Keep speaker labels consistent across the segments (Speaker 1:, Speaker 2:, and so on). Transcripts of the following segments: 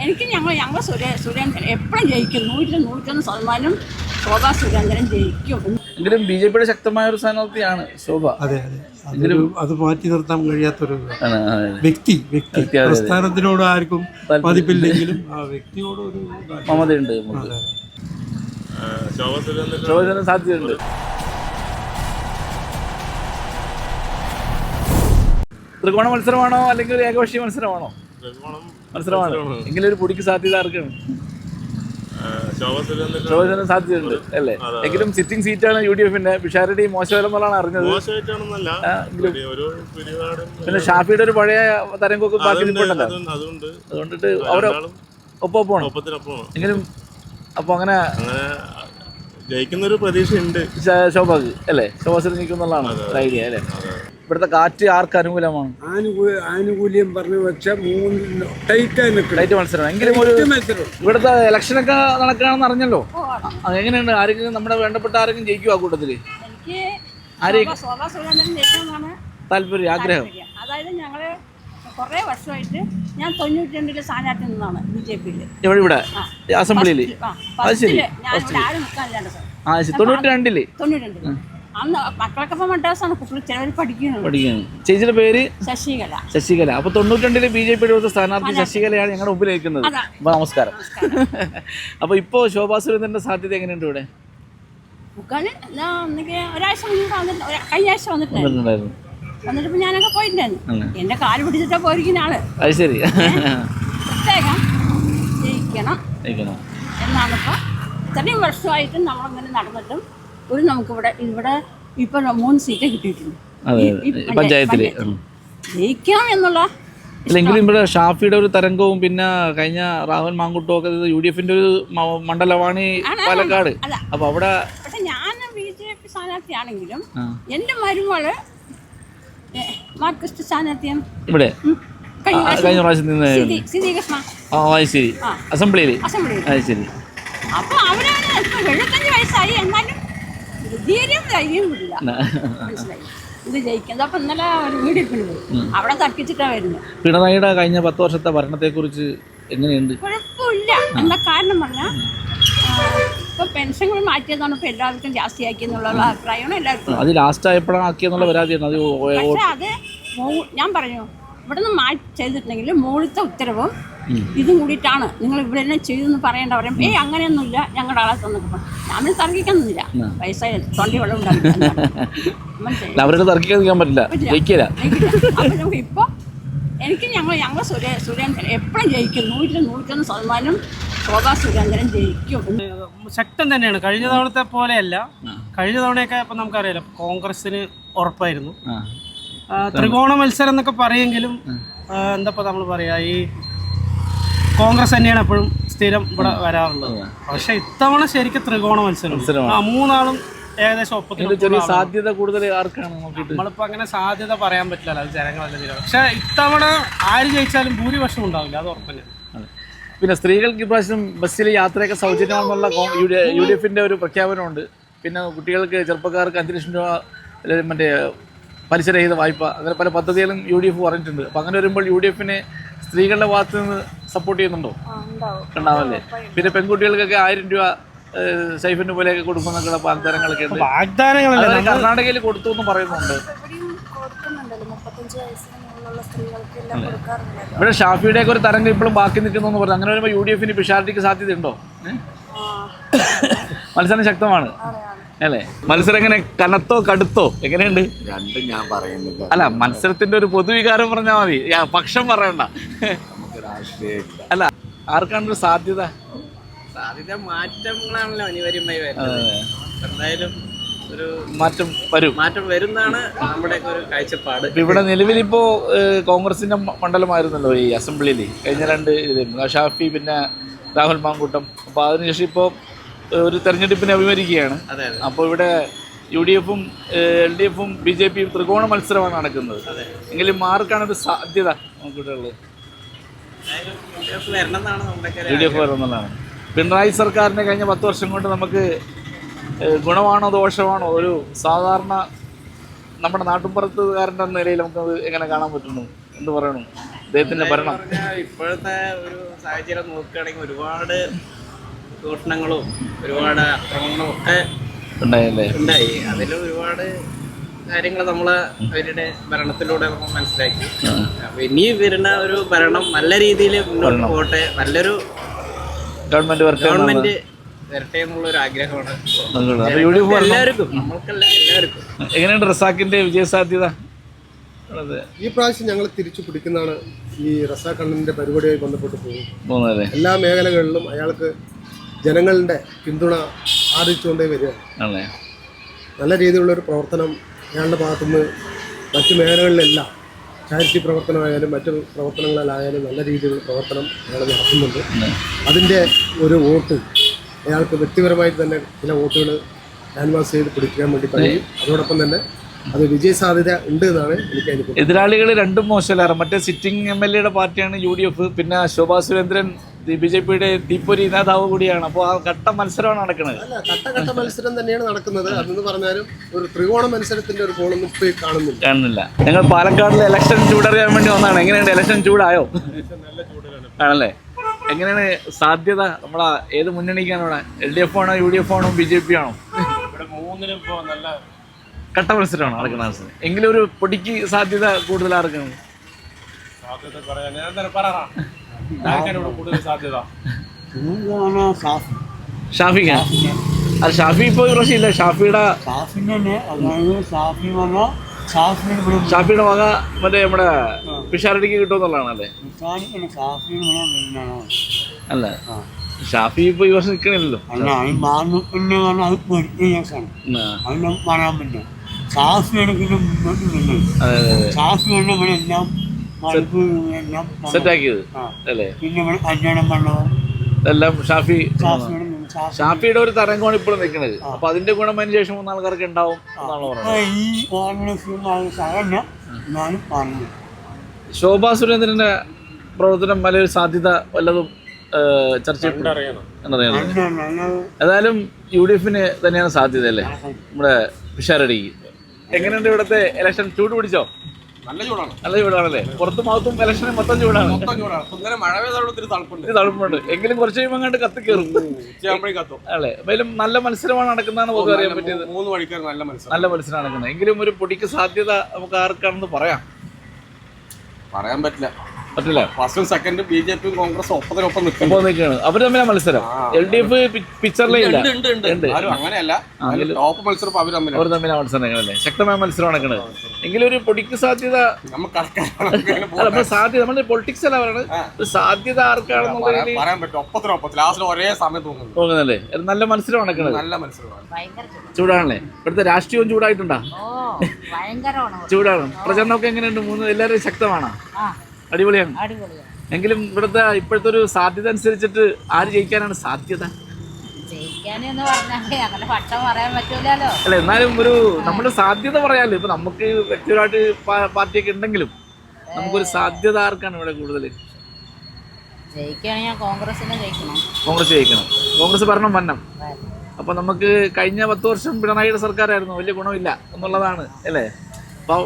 Speaker 1: എനിക്ക് ഞങ്ങൾ സുരേന്ദ്രൻ എപ്പോഴും ജയിക്കും. 100-101% ശോഭാ സുരേന്ദ്രൻ ജയിക്കും.
Speaker 2: എങ്കിലും BJPയുടെ ശക്തമായ ഒരു സ്ഥാനാർത്ഥിയാണ് ശോഭ.
Speaker 3: അതെ അത് മാറ്റി നിർത്താൻ കഴിയാത്തൊരു വ്യക്തി പ്രസ്ഥാനത്തിനോട് ആർക്കും മതിപ്പില്ലെങ്കിലും ആ വ്യക്തിയോട് ഒരു
Speaker 2: മമതയുണ്ട്. ശോഭ സാധ്യതയുണ്ട്. ത്രികോണ മത്സരമാണോ അല്ലെങ്കിൽ ഒരു ഏകപക്ഷീയ മത്സരമാണോ? മത്സരമാണ്. എങ്കിലും ഒരു പൊടിക്ക് സാധ്യത ആർക്കാണ്? ശോഭന സാധ്യതയുണ്ട് അല്ലേ? എങ്കിലും സിറ്റിംഗ് സീറ്റാണ് UDFന്റെ. പിഷാരടി മോശമല്ലെന്നുള്ളതാണ് അറിഞ്ഞത്. പിന്നെ ഷാഫിയുടെ ഒരു പഴയ തരംഗമൊക്കെ ബാക്കി നിൽപ്പുണ്ടല്ലോ, അതുകൊണ്ടിട്ട് അവരെ ഒപ്പമാണ്. എങ്കിലും അപ്പൊ അങ്ങനെ
Speaker 4: ജയിക്കുന്നൊരു പ്രതീക്ഷയുണ്ട്
Speaker 2: ശോഭക്ക് അല്ലേ? ശോഭ നിൽക്കുന്നുള്ളതാണ് ഐഡിയ അല്ലേ? ഇവിടുത്തെ കാറ്റ് ആർക്ക് അനുകൂലമാണ്?
Speaker 3: ആനുകൂല്യം പറഞ്ഞു വെച്ചാൽ ടൈറ്റ്
Speaker 2: മത്സരം. എങ്കിലും ഒരു ഇവിടുത്തെ ഇലക്ഷനൊക്കെ നടക്കുകയാണെന്ന് അറിഞ്ഞല്ലോ. എങ്ങനെയുണ്ട്? ആരെങ്കിലും നമ്മുടെ വേണ്ടപ്പെട്ട ആരെങ്കിലും ജയിക്കും ആ കൂട്ടത്തില്? താല്പര്യം, ആഗ്രഹം?
Speaker 1: അതായത് ഞങ്ങള് കുറെ വർഷമായിട്ട് ഞാൻ 92 സ്ഥാനാർത്ഥി നിന്നാണ് BJPയിൽ.
Speaker 2: ഇവിടെ അസംബ്ലിയില്? അത് ശരി. 92
Speaker 1: അന്ന് മക്കളൊക്കെ മദ്രാസാണ്, കുട്ടികൾ ചിലവർ പഠിക്കുന്നു.
Speaker 2: ചേച്ചിയുടെ പേര്
Speaker 1: ശശികല.
Speaker 2: അപ്പൊ 92 BJPയുടെ സ്ഥാനാർത്ഥി ശശികലയാണ് ഞങ്ങളുടെ മുമ്പിൽ നിൽക്കുന്നത്. അപ്പൊ നമസ്കാരം. അപ്പൊ ഇപ്പോ ശോഭാ സുരേന്ദ്രന്റെ സാധ്യത എങ്ങനെയുണ്ട് ഇവിടെ?
Speaker 1: ഒരാഴ്ച കഴിഞ്ഞ ആഴ്ച വന്നിട്ടുണ്ടായിരുന്നു. വന്നിട്ട് ഞാനൊക്കെ പോയിട്ടുണ്ടായിരുന്നു. എന്റെ കാല് പിടിച്ചിട്ടാ പോയിരിക്കുന്ന ആള്.
Speaker 2: അത് ശരി.
Speaker 1: പ്രത്യേകം ജയിക്കണം എന്നാണിപ്പോ. ഇത്രയും വർഷമായിട്ടും നമ്മളങ്ങനെ നടന്നിട്ടും ഒരു നമുക്കിവിടെ ഇപ്പൊ 3 സീറ്റ് കിട്ടിയിട്ടുണ്ട്
Speaker 2: പഞ്ചായത്തില്.
Speaker 1: ജയിക്കണം എന്നുള്ള
Speaker 2: ഇല്ലെങ്കിലും ഇവിടെ ഷാഫിയുടെ ഒരു തരംഗവും പിന്നെ കഴിഞ്ഞ രാഹുൽ മാങ്കുട്ടും ഒക്കെ UDFന്റെ ഒരു മണ്ഡലമാണ് പാലക്കാട്. അപ്പൊ അവിടെ
Speaker 1: പക്ഷെ ഞാൻ BJP സ്ഥാനാർത്ഥിയാണെങ്കിലും എന്റെ മരുമകള് മാർക്സിസ്റ്റ് സ്ഥാനാർത്ഥിയാണ് ഇവിടെ.
Speaker 2: കഴിഞ്ഞ പ്രാവശ്യം നിന്ന് ശരി അസംബ്ലിയിൽ. അത് ശരി.
Speaker 1: അപ്പൊ അവരാണ് 75 വയസ്സായി, എന്നാലും ധീര്യം ധൈര്യം വിടില്ല. മനസ്സിലായി ഇത് ജയിക്കുന്നത്. അപ്പൊ ഇന്നലെ ഒരു വീഡിയോ പോയി അവിടെ തർക്കിച്ചിട്ടാ വരുന്നത്.
Speaker 2: പിണറായിയുടെ കഴിഞ്ഞ 10 വർഷത്തെ ഭരണത്തെ കുറിച്ച് എങ്ങനെയുണ്ട്?
Speaker 1: കുഴപ്പമില്ല. എന്താ കാരണം പറഞ്ഞാൽ ഇപ്പൊ പെൻഷനുകൾ മാറ്റിയതാണ് ഇപ്പൊ എല്ലാവർക്കും ജാസ്തിയാക്കി എന്നുള്ള അഭിപ്രായമാണ് എല്ലാവർക്കും.
Speaker 2: അത് ലാസ്റ്റ് ആയപ്പോഴാണ് ആക്കിയെന്നുള്ള പരാതിയാണ്.
Speaker 1: പക്ഷെ അത് ഞാൻ പറഞ്ഞു ഇവിടെ നിന്ന് മാറ്റി ചെയ്തിട്ടുണ്ടെങ്കിൽ മുകളിലത്തെ ഉത്തരവും ഇതും കൂടിയിട്ടാണ് നിങ്ങൾ ഇവിടെ തന്നെ ചെയ്തെന്ന് പറയേണ്ട. പറയും അങ്ങനെയൊന്നുമില്ല, ഞങ്ങളുടെ ആളെ തന്നൊക്കെ നമ്മൾ തർക്കിക്കുന്നില്ല. വയസ്സായ തൊണ്ടി വെള്ളം ഉണ്ടാവില്ല.
Speaker 2: അവരുടെ തർക്കിക്കാൻ പറ്റില്ല.
Speaker 1: അപ്പൊ നമുക്ക് ഇപ്പൊ എനിക്ക് ഞങ്ങൾ സുരേന്ദ്രൻ എപ്പോഴും ജയിക്കും. 100-101% ശോഭാ സുരേന്ദ്രൻ ജയിക്കും.
Speaker 5: ശക്തൻ തന്നെയാണ്. കഴിഞ്ഞ തവണത്തെ പോലെയല്ല. കഴിഞ്ഞ തവണയൊക്കെ ഇപ്പം നമുക്കറിയാലോ കോൺഗ്രസിന് ഉറപ്പായിരുന്നു. ത്രികോണ മത്സരം എന്നൊക്കെ പറയുമെങ്കിലും എന്താ നമ്മൾ പറയാ, ഈ കോൺഗ്രസ് തന്നെയാണ് എപ്പോഴും സ്ഥിരം ഇവിടെ വരാറുള്ളത്. പക്ഷെ ഇത്തവണ ശരിക്കും ത്രികോണ മത്സരം. 3 ആളും ഏകദേശം ഒപ്പത്തിന്
Speaker 2: സാധ്യത കൂടുതൽ ആർക്കാണ്?
Speaker 5: നമ്മളിപ്പോ അങ്ങനെ സാധ്യത പറയാൻ പറ്റില്ല, അത് ജനങ്ങളല്ല തീരുമാനം. പക്ഷെ ഇത്തവണ ആര് ജയിച്ചാലും ഭൂരിപക്ഷം ഉണ്ടാവില്ല, അത് ഉറപ്പന്നെ.
Speaker 2: പിന്നെ സ്ത്രീകൾക്ക് ഇപ്രാവശ്യം ബസ്സിൽ യാത്രയൊക്കെ സൗജന്യമാണെന്നുള്ള UDFന്റെ ഒരു പ്രഖ്യാപനമുണ്ട്. പിന്നെ കുട്ടികൾക്ക് ചെറുപ്പക്കാർക്ക് 5 ലക്ഷം രൂപ മറ്റേ പലിശരഹിത വായ്പ, അങ്ങനെ പല പദ്ധതികളും UDF പറഞ്ഞിട്ടുണ്ട്. അപ്പം അങ്ങനെ വരുമ്പോൾ UDFനെ സ്ത്രീകളുടെ ഭാഗത്ത് നിന്ന് സപ്പോർട്ട് ചെയ്യുന്നുണ്ടോ? ഉണ്ടാവല്ലേ. പിന്നെ പെൺകുട്ടികൾക്കൊക്കെ 1000 രൂപ സൈഫിന്റെ പോലെയൊക്കെ കൊടുക്കുന്നൊക്കെ വാഗ്ദാനങ്ങളൊക്കെ ഉണ്ട്. കർണാടകയിൽ കൊടുത്തു എന്ന് പറയുന്നുണ്ട്. ഇവിടെ ഷാഫിയുടെ ഒക്കെ ഒരു തരംഗം ഇപ്പോഴും ബാക്കി നിൽക്കുന്നു പറഞ്ഞു. അങ്ങനെ വരുമ്പോൾ UDFന് പിഷാരടിക്ക് സാധ്യതയുണ്ടോ? മത്സരം ശക്തമാണ് അല്ലേ? മത്സരം എങ്ങനെ കനത്തോ കടുത്തോ എങ്ങനെയുണ്ട്?
Speaker 4: രണ്ടും ഞാൻ പറയുന്നില്ല.
Speaker 2: അല്ല, മത്സരത്തിന്റെ ഒരു പൊതുവികാരം പറഞ്ഞാൽ മതി, പക്ഷം പറയണ്ട. അല്ല, ആർക്കാണ് സാധ്യത?
Speaker 6: മാറ്റങ്ങളാണല്ലോ അനിവാര്യമായി വരുന്നത്. എന്തായാലും ഒരു
Speaker 2: മാറ്റം
Speaker 6: വരുന്നാണ് നമ്മുടെ ഒരു കാഴ്ചപ്പാട്.
Speaker 2: ഇവിടെ നിലവിലിപ്പോ കോൺഗ്രസിന്റെ മണ്ഡലമായിരുന്നല്ലോ ഈ അസംബ്ലിയിൽ കഴിഞ്ഞ 2 ഷാഫി പിന്നെ രാഹുൽ മാങ്കൂട്ടം. അപ്പൊ അതിനുശേഷം ഇപ്പോ ഒരു തെരഞ്ഞെടുപ്പിനെ അഭിമുഖീകരിക്കുകയാണ്. അപ്പോൾ ഇവിടെ UDFും LDFും BJPയും ത്രികോണ മത്സരമാണ് നടക്കുന്നത്. എങ്കിലും ആർക്കാണ് ഒരു സാധ്യത നോക്കിയിട്ടുള്ളത്? UDF വരണമെന്നാണ്. പിണറായി സർക്കാരിൻ്റെ കഴിഞ്ഞ 10 വർഷം കൊണ്ട് നമുക്ക് ഗുണമാണോ ദോഷമാണോ ഒരു സാധാരണ നമ്മുടെ നാട്ടുമ്പുറത്തുകാരൻ്റെ നിലയിൽ നമുക്കത് എങ്ങനെ കാണാൻ പറ്റുന്നു? എന്ത് പറയണു? അദ്ദേഹത്തിന്റെ ഭരണം?
Speaker 6: ഇപ്പോഴത്തെ ഒരു സാഹചര്യം നോക്കുകയാണെങ്കിൽ ഒരുപാട് ചൂഷണങ്ങളും ഒരുപാട് അക്രമങ്ങളും ഒക്കെ
Speaker 2: ഉണ്ടായല്ലേ?
Speaker 6: ഉണ്ടായി. അതിൽ ഒരുപാട് കാര്യങ്ങൾ അവരുടെ ഭരണത്തിലൂടെ നമ്മൾ മനസ്സിലാക്കി. അപ്പൊ ഇനി വരുന്ന ഒരു ഭരണം നല്ല രീതിയിൽ മുന്നോട്ട് പോട്ടെ, നല്ലൊരു
Speaker 2: ഗവൺമെന്റ്
Speaker 6: വരട്ടെ എന്നുള്ള ഒരു ആഗ്രഹമാണ്
Speaker 2: എല്ലാവർക്കും.
Speaker 6: എല്ലാവർക്കും.
Speaker 2: എങ്ങനെയുണ്ട് റസാഖിന്റെ വിജയസാധ്യത?
Speaker 7: ഈ പ്രാവശ്യം ഞങ്ങൾ തിരിച്ചു പിടിക്കുന്നതാണ്. ഈ റസാഖ് അണ്ണന്റെ പരിപാടിയായി ബന്ധപ്പെട്ട്
Speaker 2: പോകുന്നത്
Speaker 7: എല്ലാ മേഖലകളിലും അയാൾക്ക് ജനങ്ങളുടെ പിന്തുണ ആർജിച്ചുകൊണ്ടേ വരികയാണ്. നല്ല രീതിയിലുള്ളൊരു പ്രവർത്തനം അയാളുടെ ഭാഗത്തുനിന്ന് മറ്റു മേഖലകളിലെല്ലാം ചാരിറ്റി പ്രവർത്തനമായാലും മറ്റു പ്രവർത്തനങ്ങളിലായാലും നല്ല രീതിയിലുള്ള പ്രവർത്തനം അയാൾ നടത്തുന്നുണ്ട്. അതിൻ്റെ ഒരു വോട്ട് അയാൾക്ക് വ്യക്തിപരമായിട്ട് തന്നെ ചില വോട്ടുകൾ ക്യാൻവാസ് ചെയ്ത് പിടിക്കാൻ വേണ്ടി കഴിയും. അതോടൊപ്പം തന്നെ അത് വിജയസാധ്യത ഉണ്ട് എന്നാണ് എനിക്ക് അനുഭവം.
Speaker 2: എതിരാളികൾ രണ്ടും മോശമല്ല. മറ്റേ സിറ്റിംഗ് MLA പാർട്ടിയാണ് UDF. പിന്നെ ശോഭാ സുരേന്ദ്രൻ BJPയുടെ തീപ്പൊരി നേതാവ് കൂടിയാണ്. അപ്പോൾ ആ ഘട്ട മത്സരമാണ് നടക്കുന്നത്.
Speaker 7: അല്ല, ഘട്ട മത്സരം തന്നെയാണ് നടക്കുന്നത്. അതെന്ന് പറഞ്ഞാലും ഒരു ത്രികോണ മത്സരത്തിന്റെ ഒരു ഗോളൊന്നും ഇപ്പോൾ കാണുന്നില്ല.
Speaker 2: ഞങ്ങൾ പാലക്കാടിലെ ഇലക്ഷൻ ചൂടറിയാൻ വേണ്ടി വന്നതാണ്. എങ്ങനെയുണ്ട് ഇലക്ഷൻ? ചൂടായോ? ആണല്ലേ? എങ്ങനെയാണ് സാധ്യത? നമ്മളെ ഏത് മുന്നണിക്കാണ് ഇവിടെ? LDF ആണോ UDF ആണോ BJP ആണോ?
Speaker 4: ഇവിടെ മൂന്നിനും ഇപ്പോൾ നല്ല
Speaker 2: ഘട്ട മത്സരമാണ് നടക്കുന്നത്. എങ്കിലും ഒരു പൊടിക്ക് സാധ്യത കൂടുതൽ ആർക്കാണ്?
Speaker 4: സാധ്യത പറയാൻ ഞാൻ തന്നെ പറയാം. കൂടുതൽ സാധ്യത
Speaker 2: ഷാഫിക്കാണ്. അത് ഷാഫി ഇപ്പോൾ പ്രശ്നമില്ല. ഷാഫിയുടെ വക മറ്റേ നമ്മുടെ പിഷാരടിക്ക് കിട്ടുമെന്നുള്ളതാണല്ലേ? അല്ല, ഷാഫി ഇപ്പൊ ഈ വർഷം നിൽക്കണില്ലല്ലോ. സെറ്റാക്കിയത് അല്ലേ? എല്ലാം ഷാഫിയുടെ ഒരു തരംഗമാണ് ഇപ്പോഴും നിൽക്കുന്നത്. അപ്പൊ അതിന്റെ ഗുണം അതിന് ശേഷം 3 ആൾക്കാർക്ക് ഉണ്ടാവും എന്നാണ് പറയുന്നത്. ശോഭാ സുരേന്ദ്രന്റെ പ്രവർത്തനം നല്ലൊരു സാധ്യത വല്ലതും ചർച്ച എന്നറിയാം. ഏതായാലും UDFന് തന്നെയാണ് സാധ്യത അല്ലേ? നമ്മുടെ പിഷാരടിക്ക്. എങ്ങനെയുണ്ട് ഇവിടുത്തെ ഇലക്ഷൻ? ചൂട് പിടിച്ചോ?
Speaker 4: നല്ല ചൂടാണ്.
Speaker 2: നല്ല ചൂടാണല്ലേ? പുറത്തും ഭാഗത്തും ഇലക്ഷന് മൊത്തം ചൂടാണ്. തണുപ്പുണ്ട്. എങ്കിലും കുറച്ച് കഴിയുമ്പോൾ അങ്ങോട്ട് കത്തി കയറും അല്ലേ? എന്തായാലും നല്ല മത്സരമാണ് നടക്കുന്നതാണ് പൊതുവെ അറിയാൻ പറ്റിയത്.
Speaker 4: 3 മണിക്കൂർ നല്ല
Speaker 2: മത്സരം നടക്കുന്നത്. എങ്കിലും ഒരു പൊടിക്ക് സാധ്യത നമുക്ക് ആർക്കാണെന്ന് പറയാൻ പറ്റില്ല.
Speaker 4: ഫസ്റ്റും സെക്കൻഡും BJP കോൺഗ്രസ് ഒപ്പത്തിനൊപ്പം
Speaker 2: നിൽക്കുകയാണ്. അവർ തമ്മിലാണ് മത്സരം. LDF പിക്ചറിലേ ഇല്ല.
Speaker 4: അങ്ങനെയല്ല, ടോപ്പ് മത്സരം
Speaker 2: അവർ തമ്മിലാണ് മത്സരങ്ങളല്ലേ? ശക്തമായ മത്സരം നടക്കുന്നത്. എങ്കിലും ഒരു പൊടിക്ക് സാധ്യത സാധ്യത നമ്മുടെ പൊളിറ്റിക്സ് അല്ല പറയുന്നത്. ഒരു സാധ്യത ആർക്കാണെന്നുള്ളത്
Speaker 4: പറയാൻ പറ്റും. ഒപ്പത്തിനൊപ്പത്തിൽ ലാസ്റ്റിൽ ഒരേ സമയം
Speaker 2: തോന്നുന്നല്ലേ? നല്ല മത്സരം നടക്കുന്നത്.
Speaker 4: നല്ല മത്സരമാണ്.
Speaker 2: ചൂടാണല്ലേ? ഇവിടുത്തെ രാഷ്ട്രീയവും ചൂടായിട്ടുണ്ടോ? ചൂടാണ്. പ്രചരണമൊക്കെ എങ്ങനെയുണ്ട്? എല്ലാവരും ശക്തമാണോ? അടിപൊളിയാണ്. എങ്കിലും ഇവിടുത്തെ ഇപ്പോഴത്തെ ഒരു സാധ്യത അനുസരിച്ചിട്ട് ആര് ജയിക്കാനാണ് സാധ്യത? അല്ല, എന്നാലും ഒരു നമ്മുടെ സാധ്യത പറയാലോ. ഇപ്പൊ നമുക്ക് വ്യക്തിപരമായിട്ട് പാർട്ടിയൊക്കെ ഉണ്ടെങ്കിലും നമുക്കൊരു സാധ്യത ആർക്കാണ് ഇവിടെ കൂടുതൽ? കോൺഗ്രസ് ജയിക്കണം. കോൺഗ്രസ് ഭരണം വന്നം. അപ്പൊ നമുക്ക് കഴിഞ്ഞ 10 വർഷം പിണറായിയുടെ സർക്കാരായിരുന്നു. വലിയ ഗുണമില്ല എന്നുള്ളതാണ് അല്ലേ? അപ്പൊ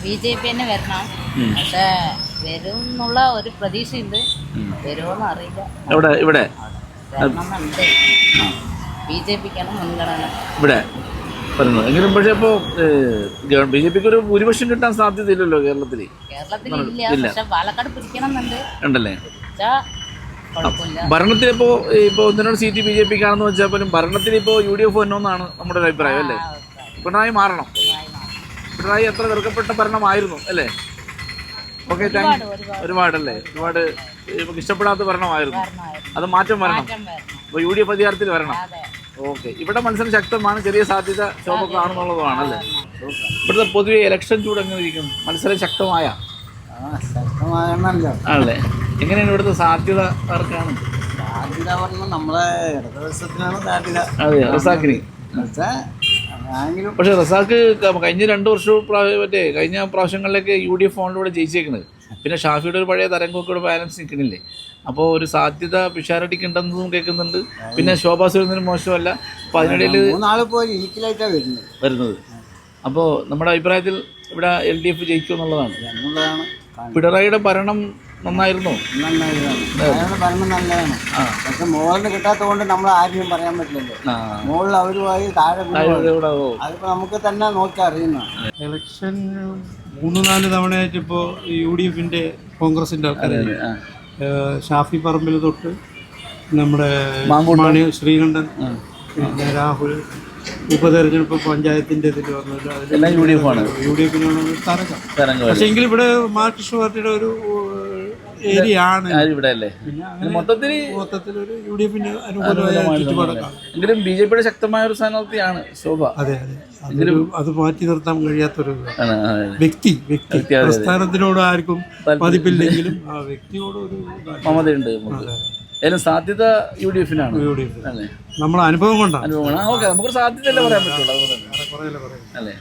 Speaker 8: BJP തന്നെ വരണം. പക്ഷെ വരും എന്നുള്ള ഒരു പ്രതീക്ഷയുണ്ട്. വരുമോന്ന് അറിയില്ല.
Speaker 2: ഇവിടെ
Speaker 8: വരണമെന്നുണ്ട്. BJPക്കാണ് മുൻഗണന
Speaker 2: ഇവിടെ പറയുന്നത്. എങ്കിലും പക്ഷെ ഇപ്പോ BJPക്ക് ഒരു ഭൂരിപക്ഷം കിട്ടാൻ സാധ്യതയില്ലല്ലോ കേരളത്തിൽ.
Speaker 8: ഇല്ല. പക്ഷെ പാലക്കാട് പിടിക്കണമെന്നുണ്ട്.
Speaker 2: ഉണ്ടല്ലേ? ഭരണത്തിലിപ്പോ 1-2 സീറ്റ് BJPക്കാണെന്ന് വെച്ചാൽ പോലും ഭരണത്തിൽ ഇപ്പോ UDF വന്നോന്നാണ് നമ്മുടെ ഒരു അഭിപ്രായം അല്ലേ? പിണറായി മാറണം. പിണറായി എത്ര വെറുക്കപ്പെട്ട ഭരണമായിരുന്നു അല്ലേ? ഓക്കെ, ഒരുപാടല്ലേ? ഒരുപാട് നമുക്ക് ഇഷ്ടപ്പെടാത്ത ഭരണമായിരുന്നു. അത് മാറ്റം വരണം. അപ്പോൾ UDF അധികാരത്തിൽ വരണം. ഓക്കെ, ഇവിടെ മത്സരം ശക്തമാണ്. ചെറിയ സാധ്യത ശോഭ കാണുന്നുള്ളതാണ് അല്ലേ? ഇവിടുത്തെ പൊതുവെ ഇലക്ഷൻ ചൂട് എങ്ങനെ ഇരിക്കും? മത്സരം ശക്തമായ ആണല്ലേ? എങ്ങനെയാണ് ഇവിടുത്തെ സാധ്യത ആർക്കാണ്?
Speaker 6: സാധ്യത പറഞ്ഞാൽ നമ്മളെ ഇടതുപക്ഷത്തിനാണ് സാധ്യത.
Speaker 2: അതെ, റസാഖിന്. പക്ഷെ റസാഖ് കഴിഞ്ഞ 2 വർഷവും കഴിഞ്ഞ പ്രാവശ്യങ്ങളിലേക്ക് UDF ഫോണിലൂടെ ജയിച്ചേക്കുന്നത്. പിന്നെ ഷാഫിയുടെ ഒരു പഴയ തരംഗമൊക്കെ ഇവിടെ ബാലൻസ് നിൽക്കണില്ലേ? അപ്പോൾ ഒരു സാധ്യത പിഷാരടിക്ക് ഉണ്ടെന്നതും കേൾക്കുന്നുണ്ട്. പിന്നെ ശോഭാ സുരേന്ദ്രൻ മോശമല്ല. അപ്പോൾ അതിനിടയിൽ വരുന്നത്. അപ്പോൾ നമ്മുടെ അഭിപ്രായത്തിൽ ഇവിടെ LDF ജയിക്കും എന്നുള്ളതാണ്. പിണറായിയുടെ ഭരണം നന്നായിരുന്നോ?
Speaker 9: അയാളുടെ ഭരണം നല്ലതാണ്. പക്ഷെ മുകളിൽ കിട്ടാത്തതുകൊണ്ട് നമ്മൾ ആരെയും പറയാൻ പറ്റില്ലല്ലോ. മുകളിൽ അവരുമായി താഴെ അതിപ്പോ നമുക്ക് തന്നെ നോക്കി അറിയുന്നതാണ്.
Speaker 3: ഇലക്ഷൻ 3-4 തവണയായിട്ട് ഇപ്പോൾ UDF കോൺഗ്രസിൻ്റെ ആൾക്കാരെ ഷാഫി പറമ്പിൽ തൊട്ട് നമ്മുടെ മാണി ശ്രീകണ്ഠൻ പിന്നെ രാഹുൽ ഉപതെരഞ്ഞെടുപ്പ് പഞ്ചായത്തിൻ്റെ ഇതിൽ വന്നത്
Speaker 2: എല്ലാം
Speaker 3: UDF തരംഗം. പക്ഷേ എങ്കിൽ ഇവിടെ മാർക്സിസ്റ്റ് പാർട്ടിയുടെ ഒരു ഏരിയ ആണ്
Speaker 2: ഇവിടെ അല്ലേ.
Speaker 3: പിന്നെ
Speaker 2: മൊത്തത്തിൽ
Speaker 3: ഒരു UDF അനുകൂലമായ ചുറ്റുപാടൊക്കെ.
Speaker 2: എങ്കിലും BJPയുടെ ശക്തമായ ഒരു സ്ഥാനാർത്ഥിയാണ് ശോഭ.
Speaker 3: അതെ അത് മാറ്റി നിർത്താൻ കഴിയാത്തൊരു വ്യക്തി പ്രസ്ഥാനത്തിനോട് ആർക്കും പതിപ്പില്ലെങ്കിലും ആ വ്യക്തിയോട് ഒരു
Speaker 2: മമതയുണ്ട്. ഏതായാലും സാധ്യത UDFനാണ്.
Speaker 3: നമ്മളെ അനുഭവം കൊണ്ടാണ്.
Speaker 2: നമുക്കൊരു സാധ്യതയല്ലേ പറയാൻ പറ്റുള്ളൂ. അതുപോലെ അല്ലേ.